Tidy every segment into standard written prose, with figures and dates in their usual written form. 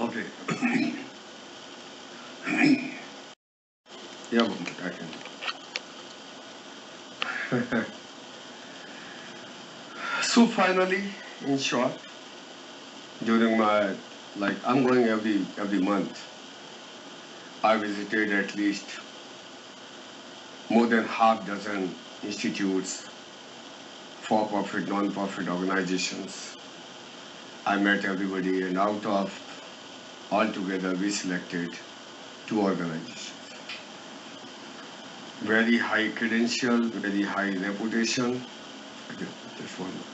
Okay. Yeah, I can. So finally, in short, during my, I'm going every month. I visited at least more than half dozen institutes, for-profit, non-profit organizations. I met everybody, and out of altogether we selected two organizations. Very high credential, very high reputation. Okay, just one more.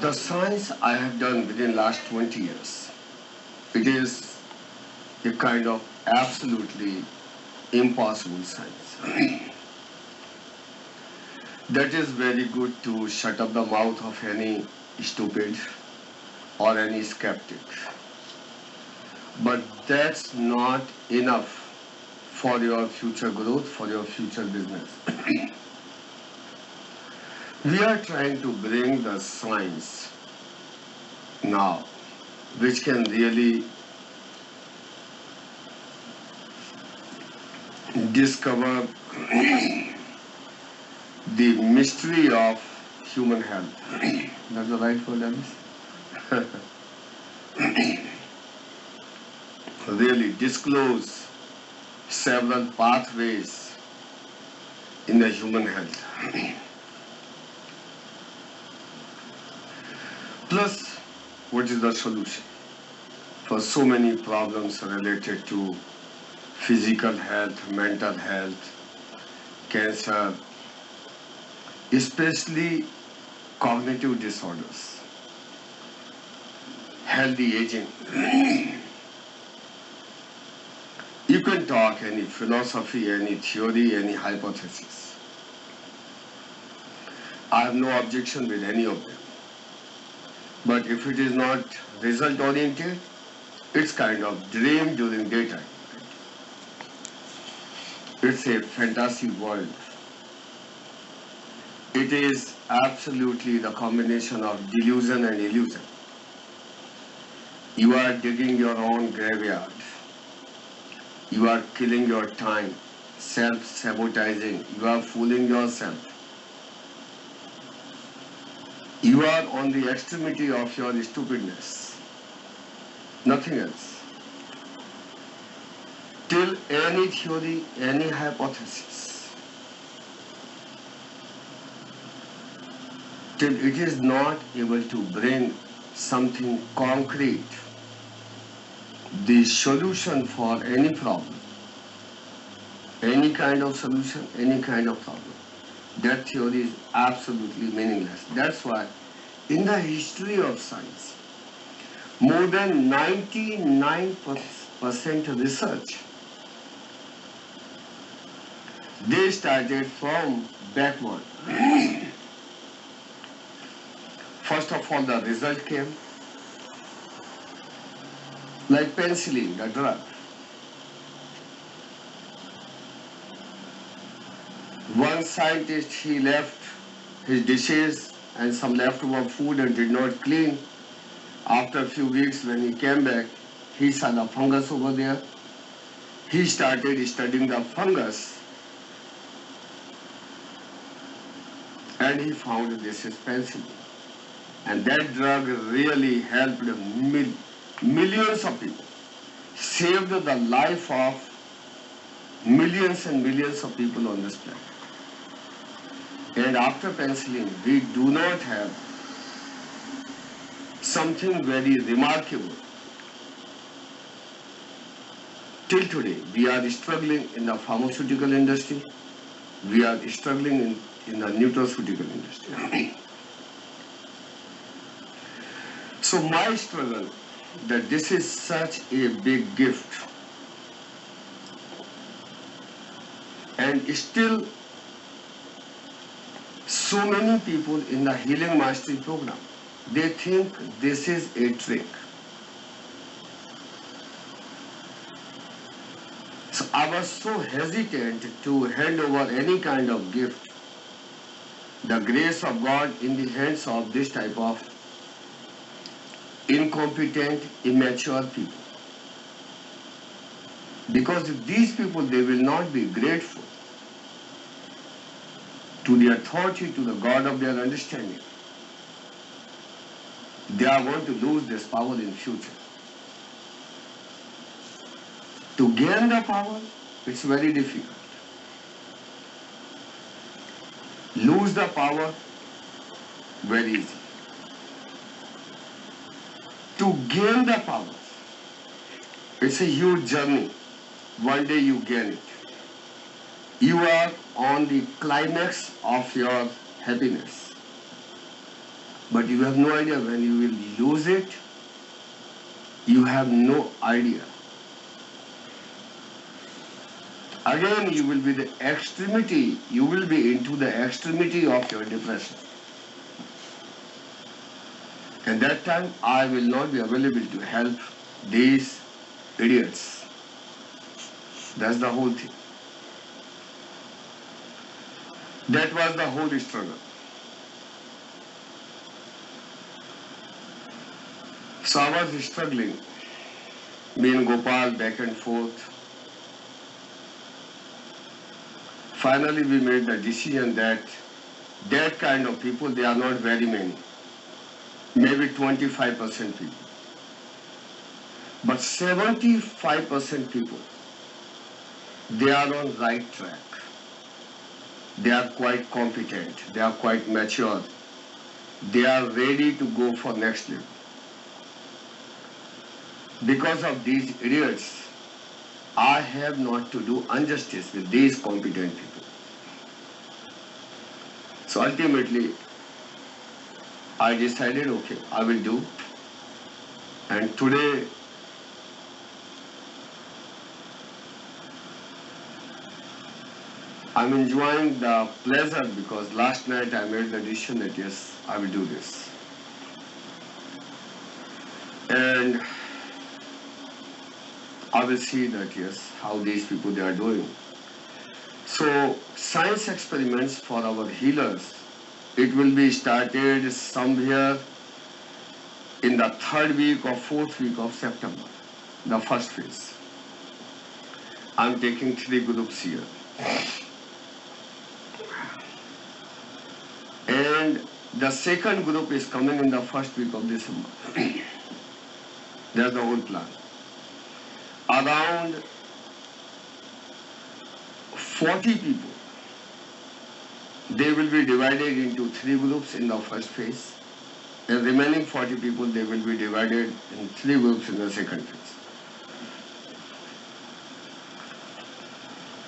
The science I have done within last 20 years, it is a kind of absolutely impossible science. That is very good to shut up the mouth of any stupid or any skeptic. But that's not enough for your future growth, for your future business. We are trying to bring the science now, which can really discover the mystery of human health. That's the right word, Alice? Really disclose several pathways in the human health. Plus, what is the solution for so many problems related to physical health, mental health, cancer, especially cognitive disorders, healthy aging. You can talk any philosophy, any theory, any hypothesis. I have no objection with any of them. But if it is not result oriented, it's kind of dream during daytime. It's a fantasy world. It is absolutely the combination of delusion and illusion. You are digging your own graveyard. You are killing your time, self-sabotaging. You are fooling yourself. You are on the extremity of your stupidness. Nothing else. Till any theory, any hypothesis, till it is not able to bring something concrete, the solution for any problem, any kind of solution, any kind of problem, that theory is absolutely meaningless. That's why in the history of science, more than 99% research, they started from backward. First of all, the result came, like penicillin, the drug. One scientist, he left his dishes and some leftover food and did not clean. After a few weeks, when he came back, he saw the fungus over there. He started studying the fungus and he found this is penicillin. And that drug really helped millions of people, saved the life of millions and millions of people on this planet. And after penicillin, we do not have something very remarkable. Till today, we are struggling in the pharmaceutical industry. We are struggling in the nutraceutical industry. So my struggle, that this is such a big gift, and still so many people in the Healing Mastery program, they think this is a trick. So I was so hesitant to hand over any kind of gift, the grace of God in the hands of this type of incompetent, immature people. Because if these people, they will not be grateful to the authority, to the God of their understanding, they are going to lose this power in future. To gain the power, it's very difficult. Lose the power, very easy. To gain the power, it's a huge journey. One day you gain it. You are on the climax of your happiness. But you have no idea when you will lose it. You have no idea. Again, you will be the extremity, you will be into the extremity of your depression. And that time, I will not be available to help these idiots. That's the whole thing. That was the whole struggle. So I was struggling, me and Gopal back and forth. Finally, we made the decision that that kind of people, they are not very many. Maybe 25% people. But 75% people, they are on right track. They are quite competent. They are quite mature. They are ready to go for next level. Because of these idiots, I have not to do injustice with these competent people. So ultimately, I decided, okay, I will do. And today, I'm enjoying the pleasure because last night I made the decision that yes, I will do this. And I will see that yes, how these people they are doing. So science experiments for our healers, it will be started somewhere in the 3rd week or 4th week of September, the first phase. I'm taking 3 groups here. And the second group is coming in the 1st week of December. That's the whole plan. Around 40 people, they will be divided into 3 groups in the first phase. And remaining 40 people, they will be divided in 3 groups in the second phase.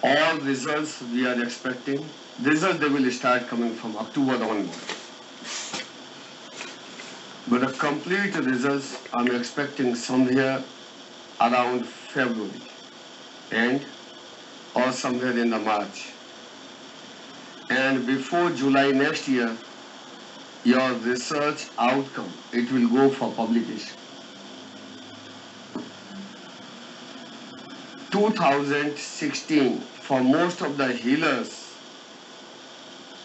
All results we are expecting, results they will start coming from October onward. But the complete results I'm expecting somewhere around February and or somewhere in the March. And before July next year, your research outcome, it will go for publication. 2016, for most of the healers,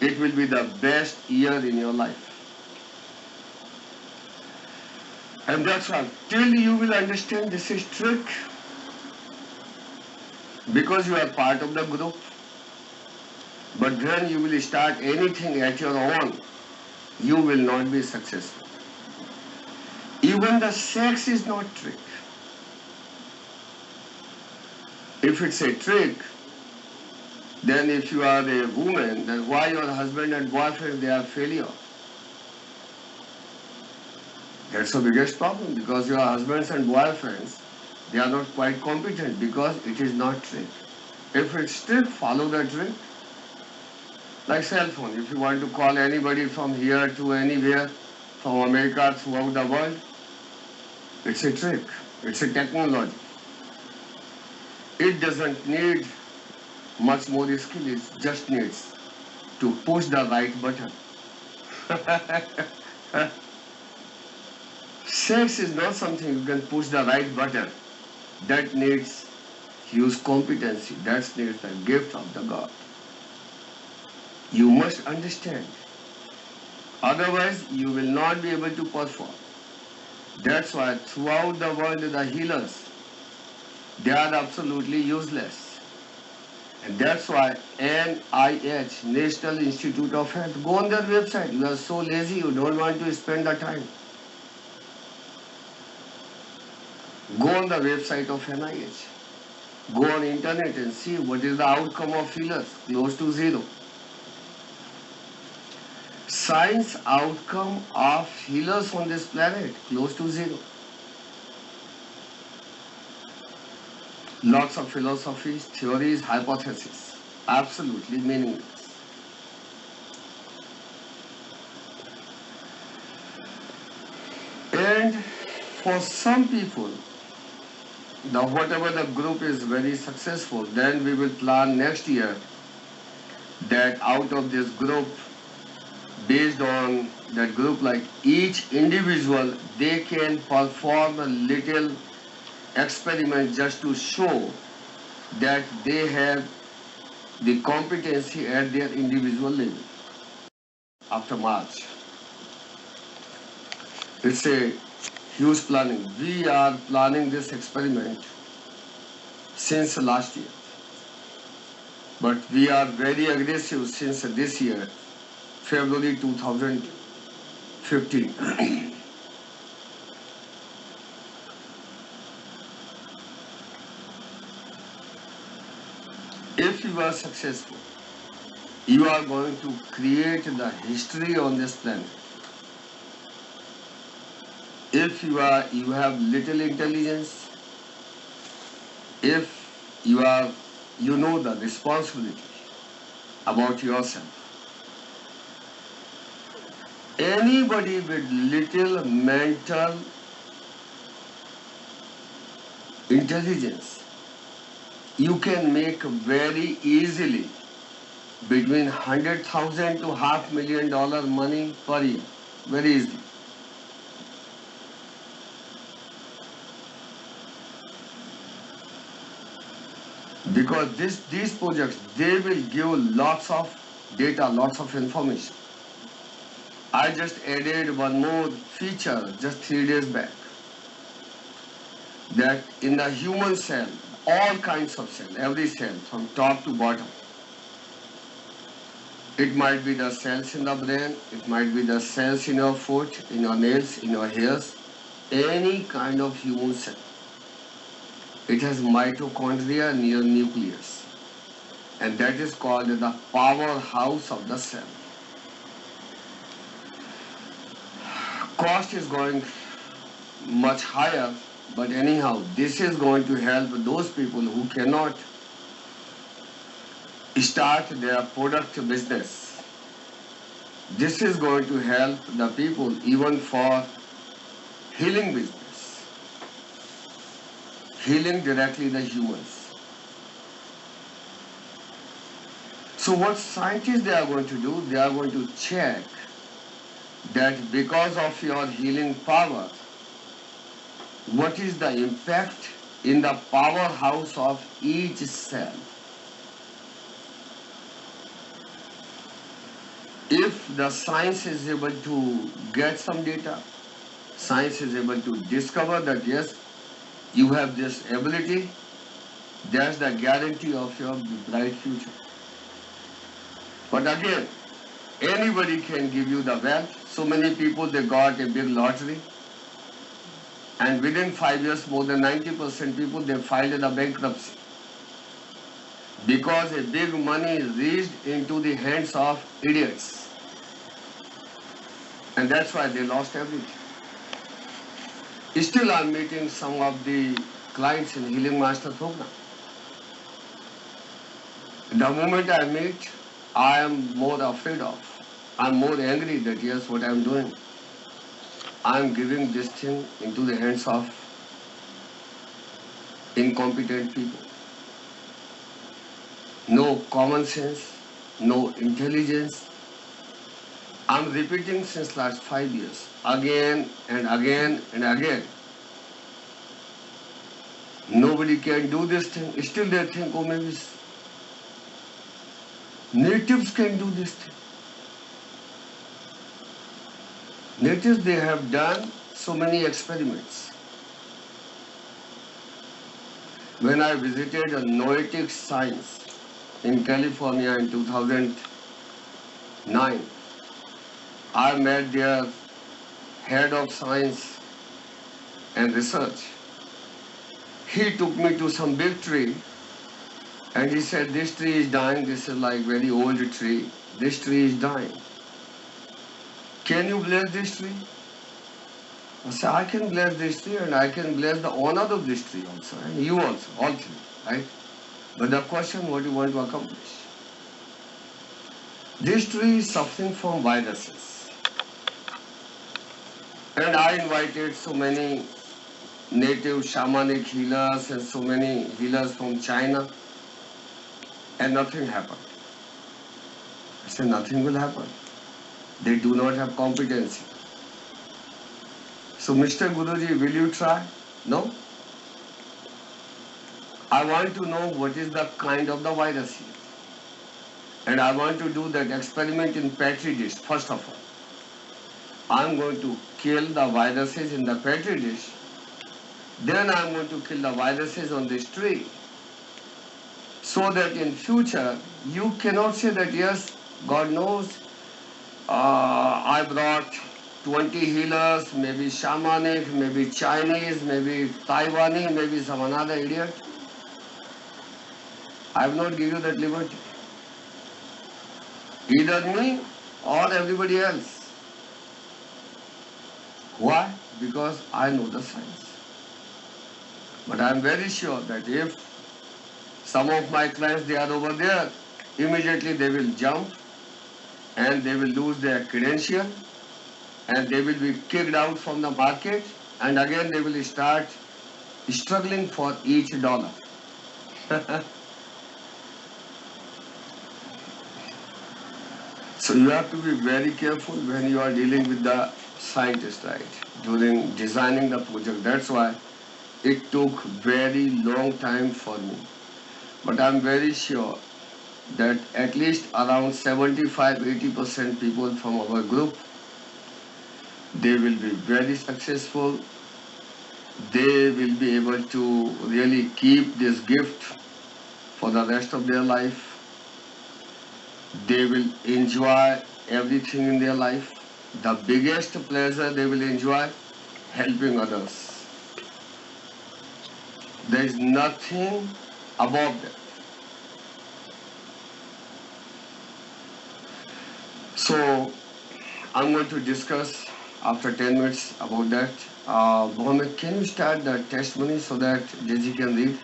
it will be the best year in your life. And that's all. Till you will understand this is trick, because you are part of the group. But when you will start anything at your own, you will not be successful. Even the sex is not trick. If it's a trick, then if you are a woman, then why your husband and boyfriend, they are failure? That's the biggest problem, because your husbands and boyfriends, they are not quite competent because it is not trick. If it's trick, follow the trick. Like cell phone, if you want to call anybody from here to anywhere, from America throughout the world, it's a trick. It's a technology. It doesn't need much more skill, it just needs to push the right button. Sex is not something you can push the right button. That needs huge competency. That's the gift of the God. You must understand. Otherwise, you will not be able to perform. That's why throughout the world, the healers, they are absolutely useless. And that's why NIH, National Institute of Health, go on their website. You are so lazy, you don't want to spend the time. Go on the website of NIH. Go on internet and see what is the outcome of healers, close to zero. Science outcome of healers on this planet, close to zero. Lots of philosophies, theories, hypotheses, absolutely meaningless. And for some people, whatever the group is very successful, then we will plan next year that out of this group, based on that group, like each individual, they can perform a little experiment just to show that they have the competency at their individual level. After March, it's a huge planning. We are planning this experiment since last year, but we are very aggressive since this year, February 2015. If you are successful, you are going to create the history on this planet. If you have little intelligence, if you know the responsibility about yourself. Anybody with little mental intelligence, you can make very easily between 100,000 to $500,000 money per year, very easily. Because these projects, they will give lots of data, lots of information. I just added one more feature just 3 days back, that in the human cell, all kinds of cells, every cell from top to bottom, it might be the cells in the brain, it might be the cells in your foot, in your nails, in your hairs, any kind of human cell. It has mitochondria near nucleus, and that is called the powerhouse of the cell. Cost is going much higher, but anyhow, this is going to help those people who cannot start their product business. This is going to help the people even for healing business, healing directly the humans. So what scientists they are going to do, they are going to check that because of your healing power, what is the impact in the powerhouse of each cell. If the science is able to get some data, science is able to discover that yes, you have this ability, that's the guarantee of your bright future. But again, anybody can give you the wealth. So many people, they got a big lottery, and within 5 years, more than 90% people, they filed a bankruptcy because a big money reached into the hands of idiots, and that's why they lost everything. Still, I'm meeting some of the clients in Healing Master program. The moment I meet, I am more afraid of. I'm more angry that yes, what I'm doing, I'm giving this thing into the hands of incompetent people. No common sense, no intelligence. I'm repeating since last 5 years, again and again and again. Nobody can do this thing. Still they think, oh, maybe natives can do this thing. Natives, they have done so many experiments. When I visited a noetic science in California in 2009, I met their head of science and research. He took me to some big tree and he said, this tree is dying, this is like very old tree, this tree is dying. Can you bless this tree? I said, I can bless this tree and I can bless the owner of this tree also, and you also, all three, right? But the question, what you want to accomplish? This tree is suffering from viruses. And I invited so many native shamanic healers and so many healers from China, and nothing happened. I said, nothing will happen. They do not have competency. So, Mr. Guruji, will you try? No? I want to know what is the kind of the virus here. And I want to do that experiment in petri dish, first of all. I'm going to kill the viruses in the petri dish. Then I'm going to kill the viruses on this tree. So that in future, you cannot say that, yes, God knows, I brought 20 healers, maybe shamanic, maybe Chinese, maybe Taiwanese, maybe some another idiot. I will not give you that liberty. Either me or everybody else. Why? Because I know the science. But I am very sure that if some of my clients, they are over there, immediately they will jump and they will lose their credential and they will be kicked out from the market, and again they will start struggling for each dollar. So you have to be very careful when you are dealing with the scientist, right? During designing the project. That's why it took very long time for me. But I'm very sure that at least around 75-80% people from our group, they will be very successful. They will be able to really keep this gift for the rest of their life. They will enjoy everything in their life. The biggest pleasure they will enjoy, helping others. There is nothing above that. So I'm going to discuss after 10 minutes about that. Mohammed, can you start the testimony so that Daisy can read?